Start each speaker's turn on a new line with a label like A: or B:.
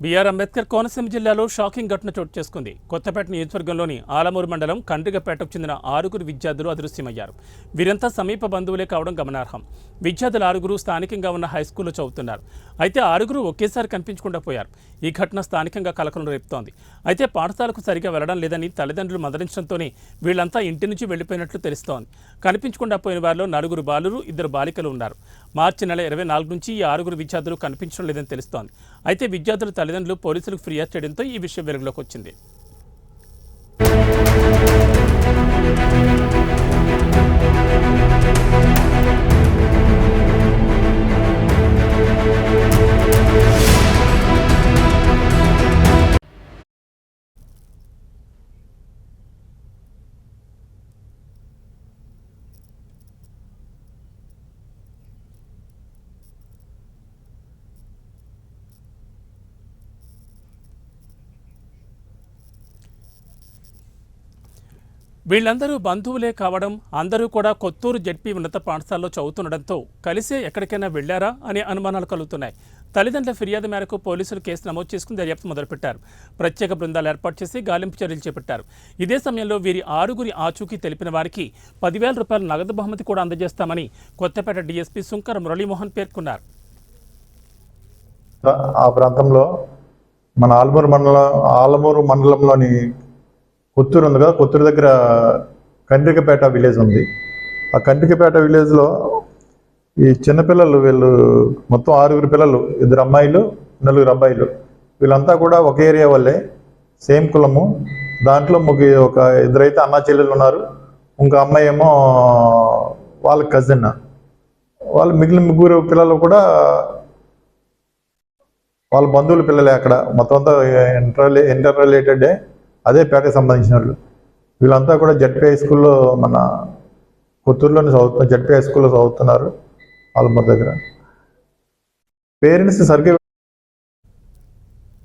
A: BR Ambedkar Konaseema జిల్లాలో shocking ఘటన చోటు చేసుకుంది. కొత్తపేట నియోజకవర్గంలోని ఆలమూరు మండలం కండ్రిగపేటకు చెందిన 6 విద్యార్థులు అదృశ్యమయ్యారు. వీరంతా సమీప బంధువులే కావడం గమనార్హం. విద్యార్థులు 6 స్థానికంగా ఉన్న హైస్కూల్లో చదువుతున్నారు. అయితే 6 ఒకేసారి కనిపించకుండా పోయారు. ఈ ఘటన స్థానికంగా కలకలం రేపుతోంది. అయితే పాఠశాలకు సరిగా వెళ్లడం లేదని తల్లిదండ్రులు మందలించడంతోనే వీళ్లంతా ఇంటి నుంచి వెళ్లిపోయినట్లు తెలుస్తోంది. కనిపించకుండా పోయిన వారిలో 4 బాలురు 2 బాలికలు ఉన్నారు. మార్చి నెల 24 నుంచి ఈ 6 విద్యార్థులు కనిపించడం లేదని తెలుస్తోంది. అయితే విద్యార్థుల తల్లిదండ్రులు పోలీసులకు ఫిర్యాదు చేయడంతో ఈ విషయం వెలుగులోకి వచ్చింది. వీళ్ళందరూ బంధువులే కావడం, అందరూ కూడా కొత్తూరు జెడ్పీ ఉన్నత పాఠశాలలో చదువుతుండడంతో కలిసే ఎక్కడికైనా వెళ్లారా అనే అనుమానాలు కలుగుతున్నాయి. తల్లిదండ్రుల ఫిర్యాదు మేరకు పోలీసులు కేసు నమోదు చేసుకుని దర్యాప్తు మొదలుపెట్టారు. ప్రత్యేక బృందాలు ఏర్పాటు చేసి గాలింపు చర్యలు చేపట్టారు. ఇదే సమయంలో వీరి 6 ఆచూకీ తెలిపిన వారికి 10,000 రూపాయల నగదు బహుమతి కూడా అందజేస్తామని కొత్తపేట డీఎస్పీ సుంకర మురళీమోహన్ పేర్కొన్నారు.
B: ఆ ప్రాంతంలో మన ఆలమూరు మండలంలోని కొత్తూరు ఉంది కదా, కొత్తూరు దగ్గర కండ్రిగపేట విలేజ్ ఉంది. ఆ కండ్రిగపేట విలేజ్లో ఈ చిన్నపిల్లలు వీళ్ళు మొత్తం 6 పిల్లలు, 2 అమ్మాయిలు 4 అబ్బాయిలు, వీళ్ళంతా కూడా ఒక ఏరియా వాళ్ళే, సేమ్ కులము. దాంట్లో ఒక 2 అయితే అన్నా చెల్లెలు ఉన్నారు. ఇంకో అమ్మాయి ఏమో వాళ్ళ కజిన్. వాళ్ళు మిగిలిన 3 పిల్లలు కూడా వాళ్ళ బంధువుల పిల్లలే. అక్కడ మొత్తం అంతా ఇంటర్ రిలేటెడే, అదే పేటకి సంబంధించిన వాళ్ళు. వీళ్ళంతా కూడా జెడ్పీ హై స్కూల్లో, మన కొత్తూరులోనే చదువుతున్నారు, జెడ్పీ హై స్కూల్లో చదువుతున్నారు. ఆలమూరు దగ్గర పేరెంట్స్ సరిగ్గా